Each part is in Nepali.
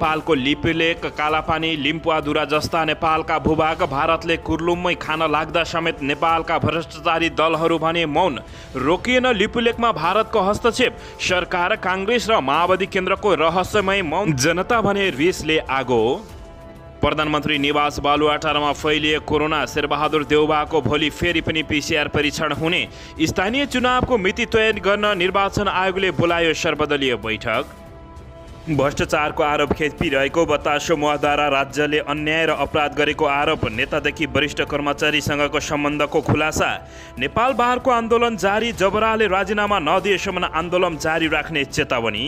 नेपालको लिपुलेक, कालापानी, लिम्पुवाधुरा जस्ता नेपालका भूभाग भारतले कुर्लुममै खान लाग्दा समेत नेपालका भ्रष्टाचारी दलहरू भने मौन। रोकिएन लिपुलेकमा भारतको हस्तक्षेप। सरकार, काङ्ग्रेस र माओवादी केन्द्रको रहस्यमय मौन। जनता भने रिसले आगो। प्रधानमन्त्री निवास बालुवाटारमा फैलिए कोरोना। शेरबहादुर देउवाको भोलि फेरि पनि PCR परीक्षण हुने। स्थानीय चुनावको मिति तय गर्न निर्वाचन आयोगले बोलायो सर्वदलीय बैठक। भ्रष्टाचारको आरोप खेपिरहेको बतासो समूहद्वारा राज्यले अन्याय र अपराध गरेको आरोप। नेतादेखि वरिष्ठ कर्मचारीसँगको सम्बन्धको खुलासा। नेपाल बारको आन्दोलन जारी। जबराले राजीनामा नदिएसम्म आन्दोलन जारी राख्ने चेतावनी।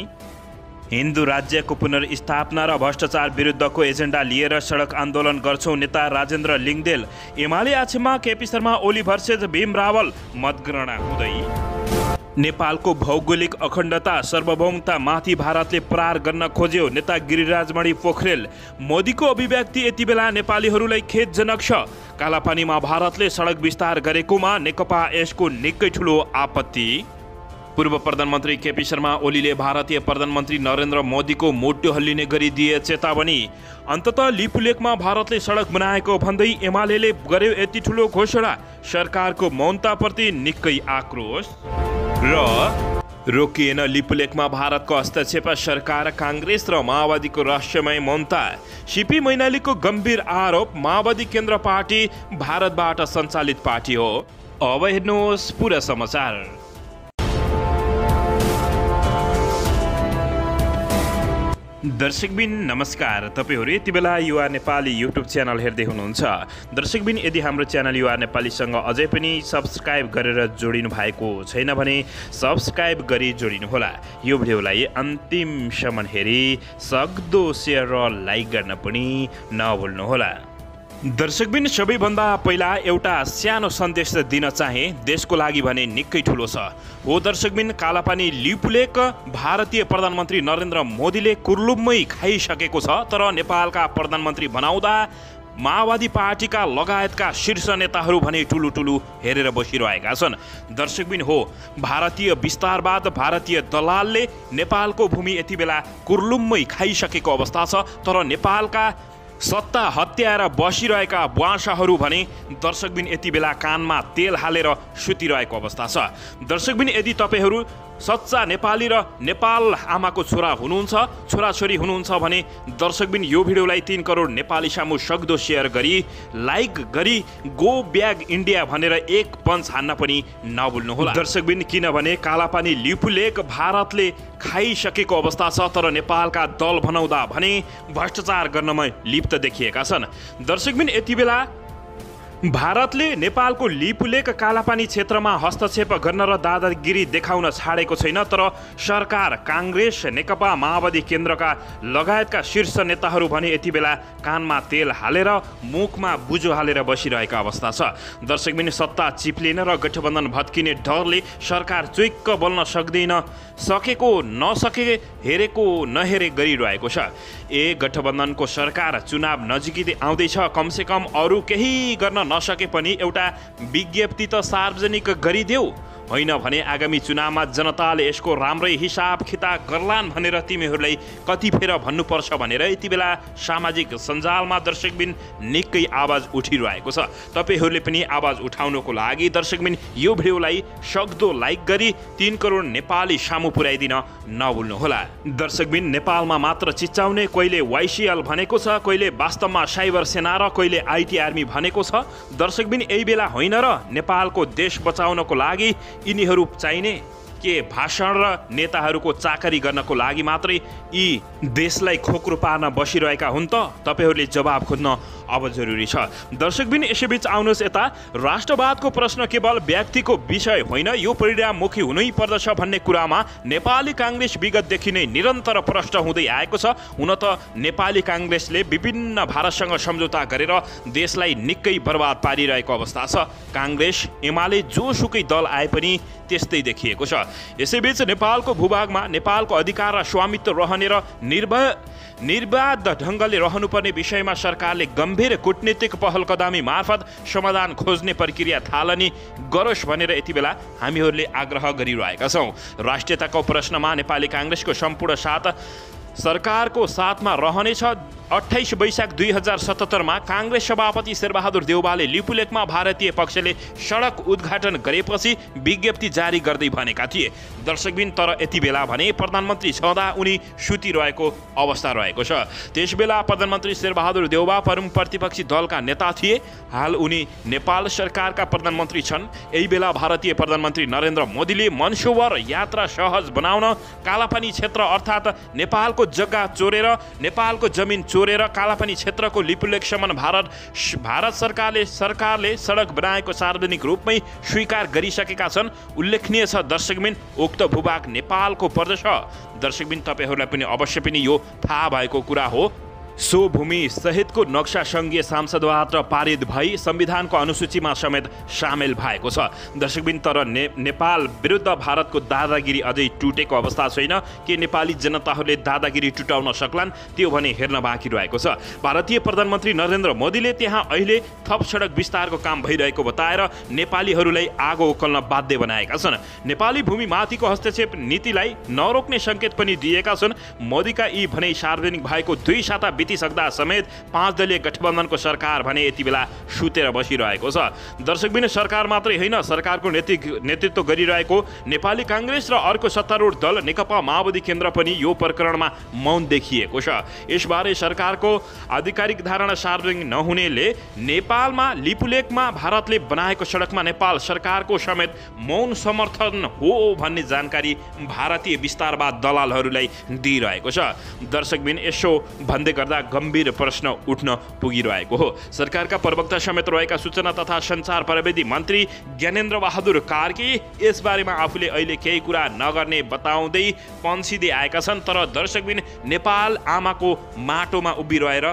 हिन्दू राज्यको पुनर्स्थापना र भ्रष्टाचार विरुद्धको एजेन्डा लिएर सडक आन्दोलन गर्छौं। नेता राजेन्द्र लिङदेल। एमाले आक्षेपमा केपी शर्मा ओली भर्सेस भीम रावल। मतगणना हुँदै। नेपालको भौगोलिक अखण्डता, सार्वभौमता माथि भारतले प्रहार गर्न खोज्यो। नेता गिरिराजमणि पोखरेल। मोदीको अभिव्यक्ति यति बेला नेपालीहरूलाई खेदजनक छ। कालापानीमा भारतले सडक विस्तार गरेकोमा नेकपा यसको निकै ठुलो आपत्ति। पूर्व प्रधानमन्त्री केपी शर्मा ओलीले भारतीय प्रधानमन्त्री नरेन्द्र मोदीको मुटु हल्लिने गरी दिए चेतावनी। अन्ततः लिपुलेकमा भारतले सडक बनाएको भन्दै एमाले गर्यो यति ठुलो घोषणा। सरकारको मौनताप्रति निकै आक्रोश। र रोकिएन लिपुलेकमा भारतको हस्तक्षेप। सरकार, काङ्ग्रेस र माओवादीको रहस्यमय मौनता। सीपी मैनालीको गम्भीर आरोप। माओवादी केन्द्र पार्टी भारतबाट सञ्चालित पार्टी हो। अब हेर्नुहोस् पुरा समाचार। दर्शकबिन नमस्कार। तपाईहरू यति बेला युवा नेपाली युट्युब च्यानल हेर्दै हुनुहुन्छ। दर्शकबिन यदि हाम्रो च्यानल युवा नेपालीसँग अझै पनि सब्सक्राइब गरेर जोडिनु भएको छैन भने सब्सक्राइब गरी जोडिनुहोला। यो भिडियोलाई अन्तिमसम्म हेरी सक्दो सेयर र लाइक गर्न पनि नभुल्नुहोला। दर्शकबिन सबैभन्दा पहिला एउटा सानो सन्देश दिन चाहे। देशको लागि भने निकै ठुलो छ हो दर्शकबिन। कालापानी लिपुलेक भारतीय प्रधानमन्त्री नरेन्द्र मोदीले कुर्लुममै खाइसकेको छ। तर नेपालका प्रधानमन्त्री बनाउँदा माओवादी पार्टीका लगायतका शीर्ष नेताहरू भने टुलु हेरेर बसिरहेका छन्। दर्शकबिन हो भारतीय विस्तारवाद, भारतीय दलालले नेपालको भूमि यति बेला कुर्लुममै खाइसकेको अवस्था छ। तर नेपालका सत्ता हत्याएर बसिरहेका बुवासाहरू भने दर्शकबिन यति बेला कानमा तेल हालेर सुतिरहेको अवस्था छ। दर्शकबिन यदि तपाईहरू सच्चा नेपाली र नेपाल आमाको छोरा हुनुहुन्छ, छोराछोरी हुनुहुन्छ भने दर्शकबिन यो भिडियोलाई 3 करोड नेपाली सामु सक्दो सेयर गरी लाइक गरी गो ब्याग इन्डिया भनेर एक पञ्च हान्न पनि नभुल्नुहोला। दर्शकबिन किनभने कालापानी लिपुलेक भारतले खाइसकेको अवस्था छ। तर नेपालका दल बनाउँदा भने भ्रष्टाचार गर्नमा लिप्त देखिएका छन्। दर्शकबिन यति बेला भारतले नेपालको लिपुलेक कालापानी क्षेत्रमा हस्तक्षेप गर्न र दादागिरी देखाउन छाडेको छैन। तर सरकार, काङ्ग्रेस, नेकपा माओवादी केन्द्रका लगायतका शीर्ष नेताहरू भने यति बेला कानमा तेल हालेर मुखमा बुझो हालेर बसिरहेका अवस्था छ। दर्शकबिन सत्ता चिप्लिन र गठबन्धन भत्किने डरले सरकार चुइक्क बोल्न सकेको नसके हेरेको नहेरे गरिरहेको छ। गठबन्धनको सरकार चुनाव नजिकै आउँदैछ। कमसेकम अरू केही गर्न नसके पनि एउटा विज्ञप्ति त सार्वजनिक गरिदेऊ। होइन भने आगामी चुनावमा जनताले यसको राम्रै हिसाब किताब गर्लान् भनेर तिमीहरूलाई कति फेर भन्नुपर्छ भनेर यति बेला सामाजिक सञ्जालमा दर्शकबिन निकै आवाज उठिरहेको छ। तपाईहरूले पनि आवाज उठाउनको लागि दर्शकबिन यो भिडियोलाई सक्दो लाइक गरी 3 करोड नेपाली सामु पुर्याइदिन नभुल्नुहोला। दर्शकबिन नेपालमा मात्र चिच्चाउने, कोहीले YCL भनेको छ, कोहीले वास्तवमा साइबर सेना र कोहीले IT आर्मी भनेको छ। दर्शकबिन यही बेला होइन र नेपालको देश बचाउनको लागि यिनीहरू चाहिने के भाषण र नेताहरूको चाकरी गर्नको लागि मात्रै यी देशलाई खोक्रो पार्न बसिरहेका हुन् त? तपाईहरूले जवाब खोज्न अब जरुरी छ। दर्शकबिन यसैबीच आउनुहोस् यता। राष्ट्रवादको प्रश्न केवल व्यक्तिको विषय होइन, यो परिणाममुखी हुनै पर्दछ भन्ने कुरामा नेपाली काङ्ग्रेस विगतदेखि नै निरन्तर प्रश्न हुँदै आएको छ। हुन त नेपाली काङ्ग्रेसले विभिन्न भारतसँग सम्झौता गरेर देशलाई निकै बर्बाद पारिरहेको अवस्था छ। काङ्ग्रेस, एमाले जोसुकै दल आए पनि त्यस्तै देखिएको छ। यसैबीच नेपालको भूभागमा नेपालको अधिकार र स्वामित्व रहने र निर्वाध ढङ्गले रहनुपर्ने विषयमा सरकारले गम्भीर कूटनीतिक पहल कदमी मार्फत समाधान खोज्ने प्रक्रिया थालनी गरोस् भनेर यति बेला हामीहरूले आग्रह गरिरहेका छौँ। राष्ट्रियताको प्रश्नमा नेपाली काङ्ग्रेसको सम्पूर्ण साथ सरकारको साथमा रहनेछ। 28 वैशाख 2077 मा काङ्ग्रेस सभापति शेरबहादुर देउवाले लिपुलेखमा भारतीय पक्षले सडक उद्घाटन गरेपछि विज्ञप्ति जारी गर्दै भनेका थिए। दर्शकबिन तर यति बेला भने प्रधानमन्त्री छँदा उनी सुतिरहेको अवस्था रहेको छ। त्यसबेला प्रधानमन्त्री शेरबहादुर देउवा प्रमुख प्रतिपक्षी दलका नेता थिए। हाल उनी नेपाल सरकारका प्रधानमन्त्री छन्। यही बेला भारतीय प्रधानमन्त्री नरेन्द्र मोदीले मनसोवर यात्रा सहज बनाउन कालापानी क्षेत्र अर्थात् नेपालको जग्गा चोरेर नेपालको जमिन चोरेर कालापानी क्षेत्रको लिपुलेखसम्म भारत सरकारले सडक बनाएको सार्वजनिक रूपमै स्वीकार गरिसकेका छन्। उल्लेखनीय छ दर्शकबिन उक्त भूभाग नेपालको पर्दछ। दर्शकबिन तपाईहरूलाई पनि अवश्य पनि यो थाहा भएको कुरा हो। सो भूमि सहितको नक्सा सङ्घीय सांसदबाट पारित भई संविधानको अनुसूचीमा समेत सामेल भएको छ। दर्शकबिन तर नेपाल विरुद्ध भारतको दादागिरी अझै टुटेको अवस्था छैन। के नेपाली जनताहरूले दादागिरी टुटाउन सक्लान् त्यो भने हेर्न बाँकी रहेको छ। भारतीय प्रधानमन्त्री नरेन्द्र मोदीले त्यहाँ अहिले थप सडक विस्तारको काम भइरहेको बताएर नेपालीहरूलाई आगो उकल्न बाध्य बनाएका छन्। नेपाली भूमि माथिको हस्तक्षेप नीतिलाई नरोक्ने सङ्केत पनि दिएका छन्। मोदीका यी भनाइ सार्वजनिक भएको 2 साता बितिसक्दा समेत 5 दलीय गठबन्धनको सरकार भने यति बेला सुतेर बसिरहेको छ। दर्शकबिन सरकार मात्रै होइन, सरकारको नेतृत्व गरिरहेको नेपाली काङ्ग्रेस र अर्को सत्तारूढ दल नेकपा माओवादी केन्द्र पनि यो प्रकरणमा मौन देखिएको छ। यसबारे सरकारको आधिकारिक धारणा सार्वजनिक नहुनेले नेपालमा लिपुलेखमा भारतले बनाएको सडकमा नेपाल सरकारको समेत मौन समर्थन हो भन्ने जानकारी भारतीय विस्तारवाद दलालहरूलाई दिइरहेको छ। दर्शकबिन यसो भन्दै गर्दा गम्भीर प्रश्न उठ्न पुगिरहेको हो। सरकारका प्रवक्ता समेत रहेका सूचना तथा सञ्चार प्रविधि मन्त्री ज्ञानेन्द्र बहादुर कार्की यसबारेमा आफूले अहिले केही कुरा नगर्ने बताउँदै पन्सिँदै आएका छन्। तर दर्शकबिन नेपाल आमाको माटोमा उभिरहेर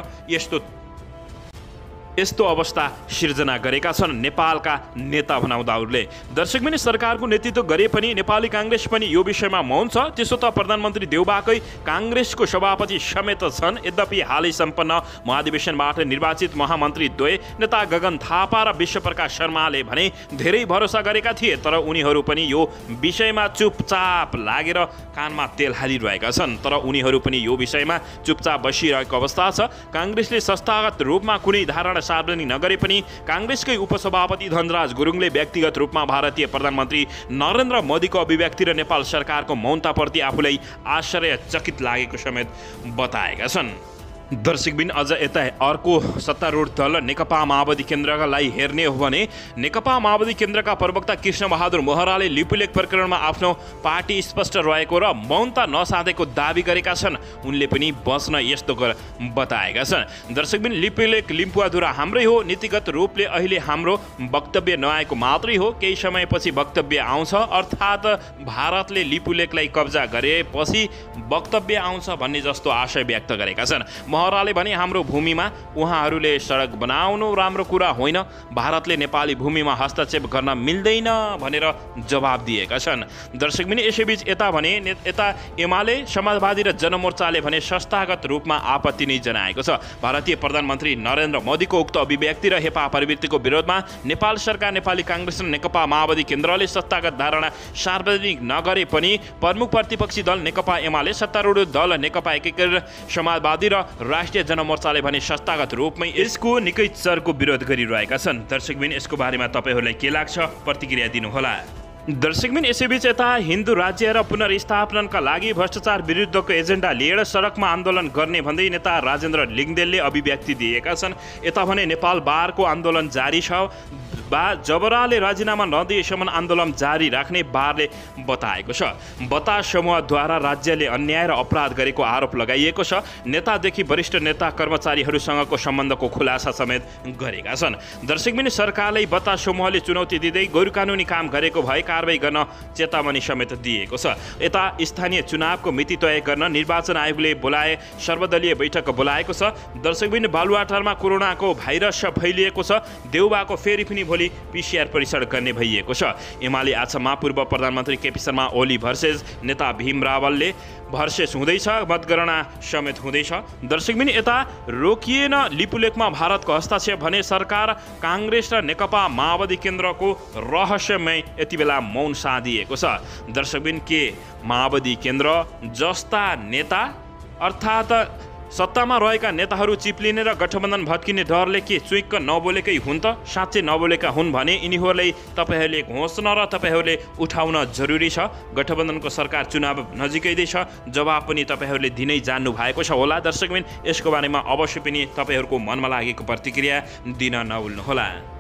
यस्तो अवस्था सिर्जना गरेका छन् नेपालका नेता भनाउँदाहरूले। दर्शकबिन सरकारको नेतृत्व गरे पनि नेपाली काङ्ग्रेस पनि यो विषयमा मौन छ। त्यसो त प्रधानमन्त्री देउवाकै काङ्ग्रेसको सभापति समेत छन्। यद्यपि हालै सम्पन्न महाधिवेशनबाट निर्वाचित महामन्त्री द्वय नेता गगन थापा र विश्वप्रकाश शर्माले भने धेरै भरोसा गरेका थिए। तर उनीहरू पनि यो विषयमा चुपचाप लागेर कानमा तेल हालिरहेका छन्। तर उनीहरू पनि यो विषयमा चुपचाप बसिरहेको अवस्था छ। काङ्ग्रेसले संस्थागत रूपमा कुनै धारणा सार्वजनिक नगरे पनि काङ्ग्रेसकै उपसभापति धनराज गुरुङले व्यक्तिगत रूपमा भारतीय प्रधानमन्त्री नरेन्द्र मोदीको अभिव्यक्ति र नेपाल सरकारको मौनताप्रति आफूलाई आश्चर्यचकित लागेको समेत बताएका छन्। दर्शकबिन अझ यता अर्को सत्तारूढ दल नेकपा माओवादी केन्द्रलाई हेर्ने हो भने नेकपा माओवादी केन्द्रका प्रवक्ता कृष्णबहादुर महराले लिपुलेख प्रकरणमा आफ्नो पार्टी स्पष्ट रहेको र मौनता नसाधेको दावी गरेका छन्। उनले पनि बस्न यस्तो बताएका छन्। दर्शकबिन लिपुलेख लिम्पुवाधुरा हाम्रै हो। नीतिगत रूपले अहिले हाम्रो वक्तव्य नआएको मात्रै हो, केही समयपछि वक्तव्य आउँछ। अर्थात् भारतले लिपुलेखलाई कब्जा गरेपछि वक्तव्य आउँछ भन्ने जस्तो आशय व्यक्त गरेका छन्। महराले भने हाम्रो भूमिमा उहाँहरूले सडक बनाउनु राम्रो कुरा होइन, भारतले नेपाली भूमिमा हस्तक्षेप गर्न मिल्दैन भनेर जवाब दिएका छन्। दर्शकबिन यसैबीच यता एमाले समाजवादी र जनमोर्चाले भने संस्थागत रूपमा आपत्ति नै जनाएको छ। भारतीय प्रधानमन्त्री नरेन्द्र मोदीको उक्त अभिव्यक्ति र हेपा प्रवृत्तिको विरोधमा नेपाल सरकार, नेपाली काङ्ग्रेस र नेकपा माओवादी केन्द्रले संस्थागत धारणा सार्वजनिक नगरे पनि प्रमुख प्रतिपक्षी दल नेकपा एमाले, सत्तारूढ दल नेकपा एकीकृत समाजवादी र राष्ट्रिय जनमोर्चाले भने संस्थागत रूपमै यसको निकै चर्को विरोध गरिरहेका छन्। दर्शकबिन यसको बारेमा तपाईहरूलाई के लाग्छ प्रतिक्रिया दिनुहोला। दर्शकबिन यसैबीच यता हिन्दू राज्य र पुनर्स्थापनाका लागि भ्रष्टाचार विरुद्धको एजेन्डा लिएर सडकमा आन्दोलन गर्ने भन्दै नेता राजेन्द्र लिङदेलले अभिव्यक्ति दिएका छन्। यता भने नेपाल बारको आन्दोलन जारी छ। जबराले राजीनामा नदिएसम्म आन्दोलन जारी राख्ने बारले बताएको छ। बता समूहद्वारा राज्यले अन्याय र अपराध गरेको आरोप लगाइएको छ। नेतादेखि वरिष्ठ नेता कर्मचारीहरूसँगको सम्बन्धको खुलासा समेत गरेका छन्। दर्शकबिन सरकारले बता समूहले चुनौती दिँदै गैरकानुनी काम गरेको भए कारबाही गर्न चेतावनी समेत दिएको छ। यता स्थानीय चुनावको मिति तय गर्न निर्वाचन आयोगले सर्वदलीय बैठक बोलाएको छ। दर्शकबिन बालुवाटारमा कोरोनाको भाइरस फैलिएको छ। देउबाको फेरि पनि भोलि PCR परीक्षण गर्ने भइएको छ। एमाले आछामा पूर्व प्रधानमन्त्री केपी शर्मा ओली भर्सेस नेता भीम रावलले भर्सेस हुँदैछ, मतगणना समेत हुँदैछ। दर्शकबिन यता रोकिएन लिपुलेखमा भारतको हस्तक्षेप भने सरकार, काङ्ग्रेस र नेकपा माओवादी केन्द्रको रहस्यमय यति बेला मौन साधिएको छ। दर्शकबिन के माओवादी केन्द्र जस्ता नेता अर्थात् सत्तामा रहेका नेताहरू चिप्लिने र गठबन्धन भत्किने डरले के चुइक्क नबोलेकै हुन् त? साँच्चै नबोलेका हुन् भने यिनीहरूलाई तपाईँहरूले घोषणा र तपाईँहरूले उठाउन जरुरी छ। गठबन्धनको सरकार चुनाव नजिकै छ, जवाब पनि तपाईँहरूले दिनै जान्नु भएको छ होला। दर्शकबिन, यसको बारेमा अवश्य पनि तपाईँहरूको मनमा लागेको प्रतिक्रिया दिन नभुल्नुहोला।